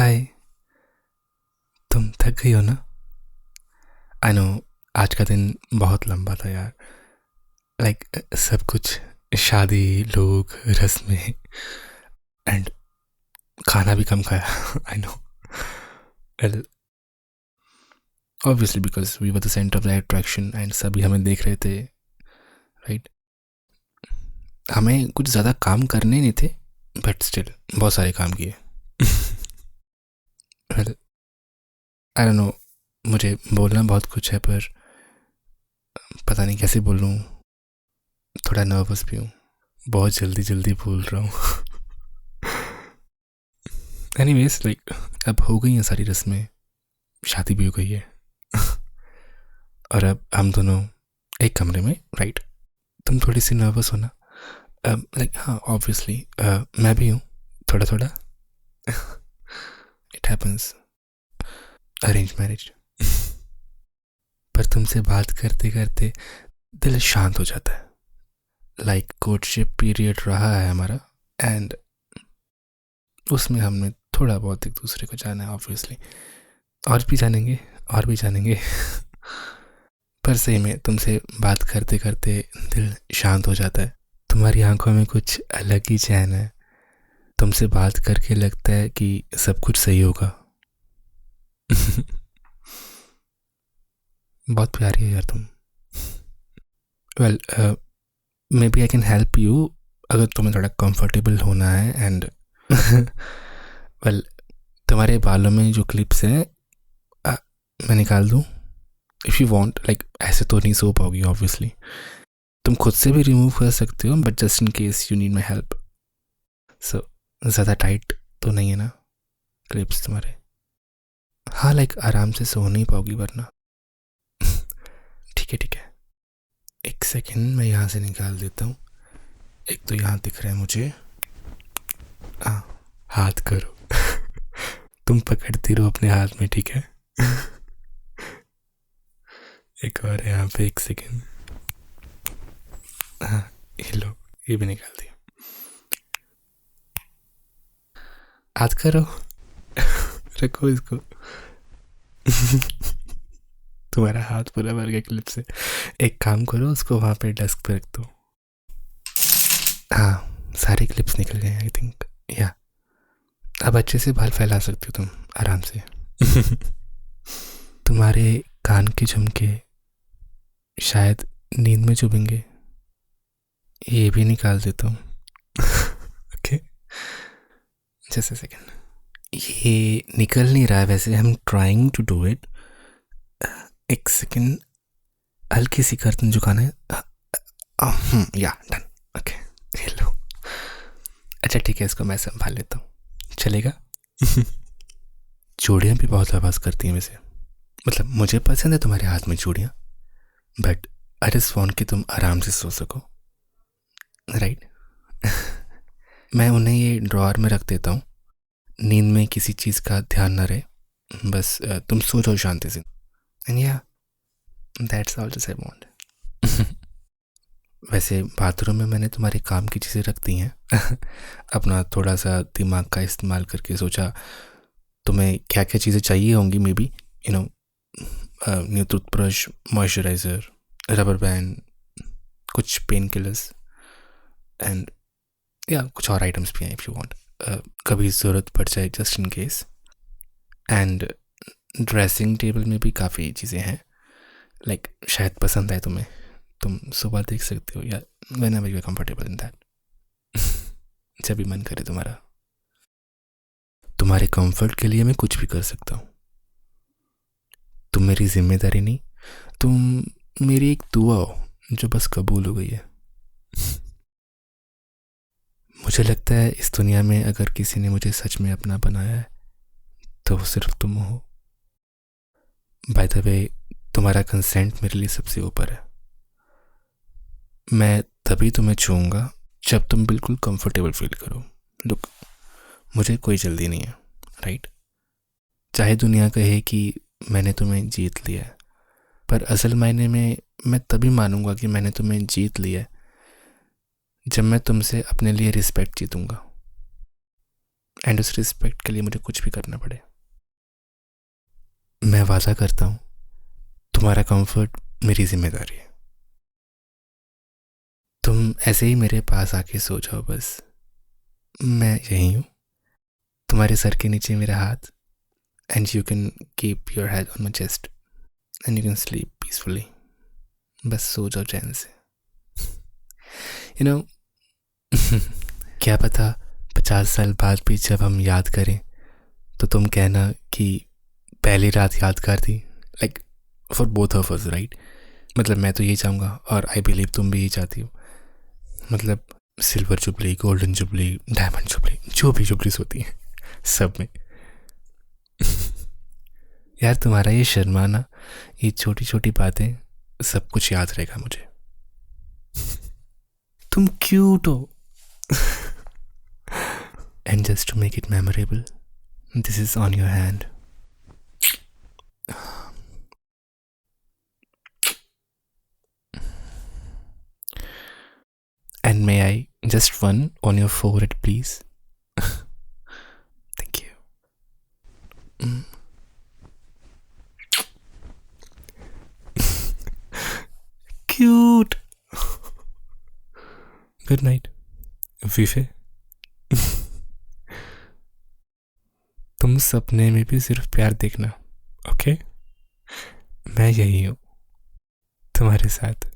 हाय। तुम थक गई हो ना? I know. आज का दिन बहुत लंबा था यार। लाइक सब कुछ, शादी, लोग, रस्में एंड खाना भी कम खाया। I know. Well, obviously because we were the centre of the attraction and सभी हमें देख रहे थे, राइट? हमें कुछ ज़्यादा काम करने नहीं थे, बट स्टिल बहुत सारे काम किए। Well, I don't know. मुझे बोलना बहुत कुछ है, पर पता नहीं कैसे बोलूँ। थोड़ा नर्वस भी हूँ, बहुत जल्दी जल्दी बोल रहा हूँ। एनीवेज, लाइक अब हो गई हैं सारी रस्में, शादी भी हो गई है। और अब हम दोनों एक कमरे में, राइट? तुम थोड़ी सी नर्वस हो ना? लाइक हाँ, ऑब्वियसली मैं भी हूँ, थोड़ा थोड़ा। It happens, arrange marriage. पर तुमसे बात करते करते दिल शांत हो जाता है। लाइक कोर्टशिप पीरियड रहा है हमारा, एंड उसमें हमने थोड़ा बहुत एक दूसरे को जाना है, ऑब्वियसली। और भी जानेंगे, और भी जानेंगे। पर सही में तुमसे बात करते करते दिल शांत हो जाता है। तुम्हारी आंखों में कुछ अलग ही चैन है। तुमसे बात करके लगता है कि सब कुछ सही होगा। बहुत प्यारी है यार तुम। Well, maybe I can help you, अगर तुम्हें थोड़ा कंफर्टेबल होना है। एंड वेल, तुम्हारे बालों में जो क्लिप्स हैं, मैं निकाल दूँ इफ़ यू वांट। लाइक ऐसे तो नहीं सो पाओगी ऑब्वियसली, तुम खुद से भी रिमूव कर सकते हो, but just in case you need my help. So ज़्यादा टाइट तो नहीं है ना क्लिप्स तुम्हारे? हाँ, लाइक आराम से सो नहीं पाओगी वरना। ठीक है ठीक है, एक सेकेंड, मैं यहाँ से निकाल देता हूँ। एक तो यहाँ दिख रहा है मुझे। हाँ, हाथ करो। तुम पकड़ती रहो अपने हाथ में, ठीक है? एक और है यहाँ पे, एक सेकेंड। हाँ, ये लो, ये भी निकाल दिया। हाथ करो। रखो इसको। तुम्हारा हाथ पूरा भर गया क्लिप से। एक काम करो, उसको वहाँ पे डेस्क पे रख दो। हाँ, सारे क्लिप्स निकल गए आई थिंक। या अब अच्छे से बाल फैला सकती हो तुम आराम से। तुम्हारे कान के झुमके शायद नींद में चुभेंगे, ये भी निकाल देता हूँ। Okay, just a second. ये निकल नहीं रहा है वैसे, I am trying to do it. एक सेकेंड, हल्की सी गर्दन झुकाना है। या डन। ओके, ये लो। अच्छा ठीक है, इसको मैं संभाल लेता हूँ, चलेगा? चूड़ियाँ भी बहुत आवाज़ करती हैं वैसे। मतलब मुझे पसंद है तुम्हारे हाथ में चूड़ियाँ, बट आई जस्ट वांट कि तुम आराम से सो सको, राइट? मैं उन्हें ये ड्रॉअर में रख देता हूँ, नींद में किसी चीज़ का ध्यान ना रहे, बस तुम सो जाओ शांति से। एंड या that's all just I want. वैसे बाथरूम में मैंने तुम्हारे काम की चीज़ें रख दी हैं। अपना थोड़ा सा दिमाग का इस्तेमाल करके सोचा तुम्हें क्या क्या चीज़ें चाहिए होंगी, may be you know, new toothbrush, moisturiser, rubber band, कुछ पेन किलर्स, एंड या कुछ और आइटम्स भी हैं इफ़ यू वांट, कभी ज़रूरत पड़ जाए just in case. And dressing table में भी काफ़ी चीज़ें हैं, लाइक शायद पसंद आए तुम्हें, तुम सुबह देख सकते हो या whenever you are comfortable in that. जब भी मन करे तुम्हारा। तुम्हारे कंफर्ट के लिए मैं कुछ भी कर सकता हूँ। तुम मेरी जिम्मेदारी नहीं, तुम मेरी एक दुआ हो जो बस कबूल हो गई है। मुझे लगता है इस दुनिया में अगर किसी ने मुझे सच में अपना बनाया है तो वो सिर्फ तुम हो। बाय द वे, तुम्हारा कंसेंट मेरे लिए सबसे ऊपर है। मैं तभी तुम्हें छूऊंगा जब तुम बिल्कुल कंफर्टेबल फील करो। लुक, मुझे कोई जल्दी नहीं है, राइट? चाहे दुनिया कहे कि मैंने तुम्हें जीत लिया है, पर असल मायने में मैं तभी मानूंगा कि मैंने तुम्हें जीत लिया है जब मैं तुमसे अपने लिए रिस्पेक्ट जीतूंगा। एंड उस रिस्पेक्ट के लिए मुझे कुछ भी करना पड़े। मैं वादा करता हूँ तुम्हारा कंफर्ट मेरी जिम्मेदारी है। तुम ऐसे ही मेरे पास आके सो जाओ बस, मैं यहीं हूँ, तुम्हारे सर के नीचे मेरा हाथ, and you can keep your head on my chest and you can sleep peacefully. बस सो जाओ चैन से। यू नो क्या पता 50 साल बाद भी जब हम याद करें तो तुम कहना कि पहली रात यादगार थी, like for both of us, right? मतलब मैं तो यही चाहूँगा और आई बिलीव तुम भी यही चाहती हो। मतलब silver jubilee, golden jubilee, diamond jubilee, जो भी जुबलीज होती हैं सब में। यार तुम्हारा ये शर्माना, ये छोटी छोटी बातें, सब कुछ याद रहेगा मुझे। तुम क्यूट हो। And just to make it memorable, this is on your hand. And may I just one on your forehead, please? Thank you. Cute. Good night, Fife. तुम सपने में भी सिर्फ प्यार देखना, ओके? मैं यही हूँ तुम्हारे साथ।